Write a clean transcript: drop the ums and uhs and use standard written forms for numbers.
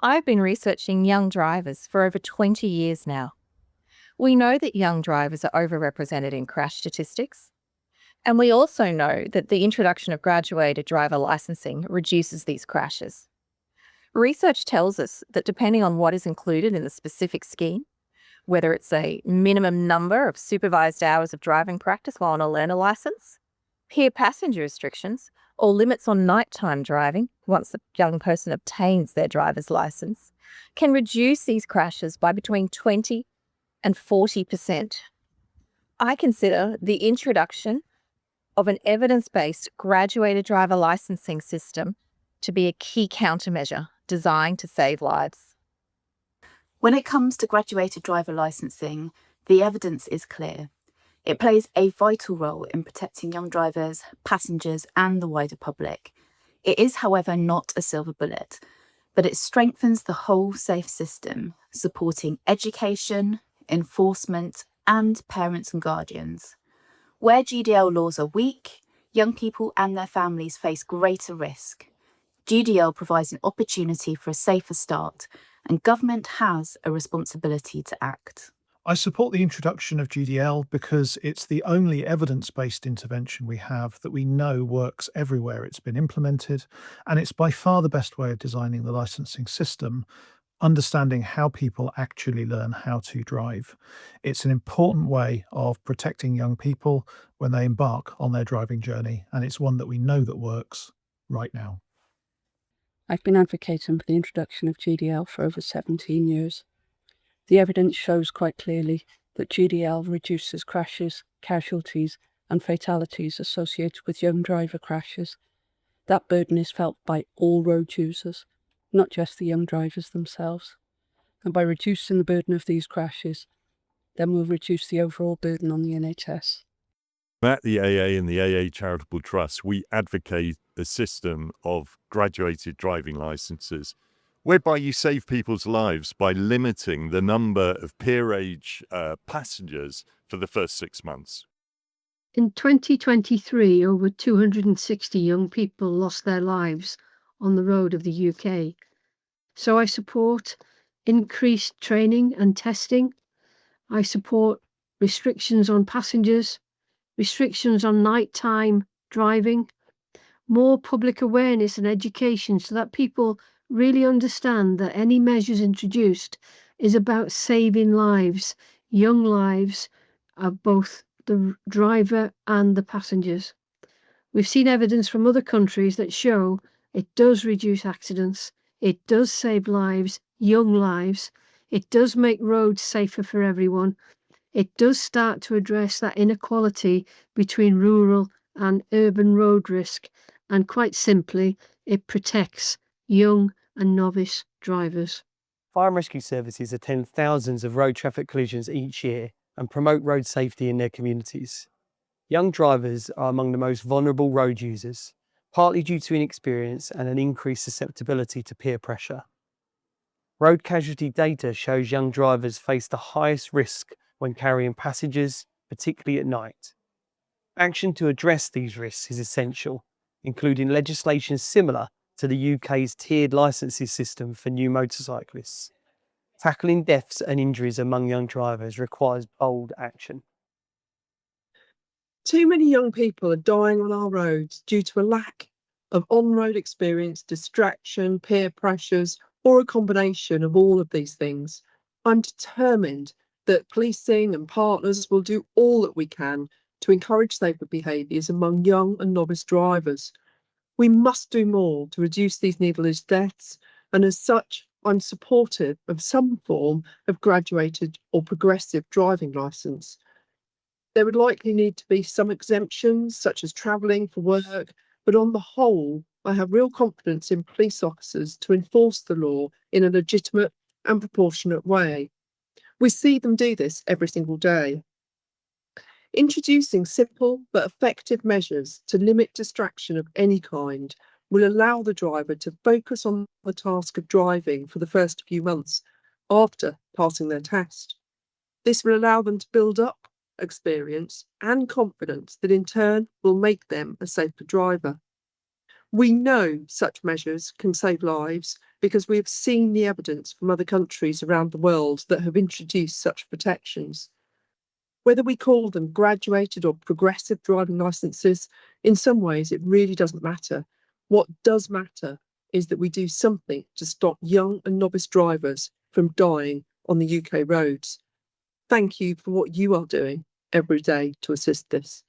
I've been researching young drivers for over 20 years now. We know that young drivers are overrepresented in crash statistics, and we also know that the introduction of graduated driver licensing reduces these crashes. Research tells us that depending on what is included in the specific scheme, whether it's a minimum number of supervised hours of driving practice while on a learner license, peer passenger restrictions, or limits on nighttime driving once the young person obtains their driver's license, can reduce these crashes by between 20 and 40%. I consider the introduction of an evidence-based graduated driver licensing system to be a key countermeasure designed to save lives. When it comes to graduated driver licensing, the evidence is clear. It plays a vital role in protecting young drivers, passengers, and the wider public. It is, however, not a silver bullet, but it strengthens the whole safe system, supporting education, enforcement, and parents and guardians. Where GDL laws are weak, young people and their families face greater risk. GDL provides an opportunity for a safer start, and government has a responsibility to act. I support the introduction of GDL because it's the only evidence-based intervention we have that we know works everywhere it's been implemented, and it's by far the best way of designing the licensing system, understanding how people actually learn how to drive. It's an important way of protecting young people when they embark on their driving journey, and it's one that we know that works right now. I've been advocating for the introduction of GDL for over 17 years. The evidence shows quite clearly that GDL reduces crashes, casualties, and fatalities associated with young driver crashes. That burden is felt by all road users, not just the young drivers themselves. And by reducing the burden of these crashes, then we'll reduce the overall burden on the NHS. At the AA and the AA Charitable Trust, we advocate a system of graduated driving licenses, whereby you save people's lives by limiting the number of peer-age passengers for the first 6 months. In 2023, over 260 young people lost their lives on the road of the UK. So I support increased training and testing. I support restrictions on passengers, restrictions on nighttime driving, more public awareness and education so that people really understand that any measures introduced is about saving lives, young lives of both the driver and the passengers. We've seen evidence from other countries that show it does reduce accidents, it does save lives, young lives, it does make roads safer for everyone, it does start to address that inequality between rural and urban road risk, and quite simply, it protects young and novice drivers. Fire and rescue services attend thousands of road traffic collisions each year and promote road safety in their communities. Young drivers are among the most vulnerable road users, partly due to inexperience and an increased susceptibility to peer pressure. Road casualty data shows young drivers face the highest risk when carrying passengers, particularly at night. Action to address these risks is essential, including legislation similar to the UK's tiered licences system for new motorcyclists. Tackling deaths and injuries among young drivers requires bold action. Too many young people are dying on our roads due to a lack of on-road experience, distraction, peer pressures, or a combination of all of these things. I'm determined that policing and partners will do all that we can to encourage safer behaviours among young and novice drivers. We must do more to reduce these needless deaths, and as such, I'm supportive of some form of graduated or progressive driving licence. There would likely need to be some exemptions, such as travelling for work, but on the whole, I have real confidence in police officers to enforce the law in a legitimate and proportionate way. We see them do this every single day. Introducing simple but effective measures to limit distraction of any kind will allow the driver to focus on the task of driving for the first few months after passing their test. This will allow them to build up experience and confidence that in turn will make them a safer driver. We know such measures can save lives because we have seen the evidence from other countries around the world that have introduced such protections. Whether we call them graduated or progressive driving licenses, in some ways it really doesn't matter. What does matter is that we do something to stop young and novice drivers from dying on the UK roads. Thank you for what you are doing every day to assist this.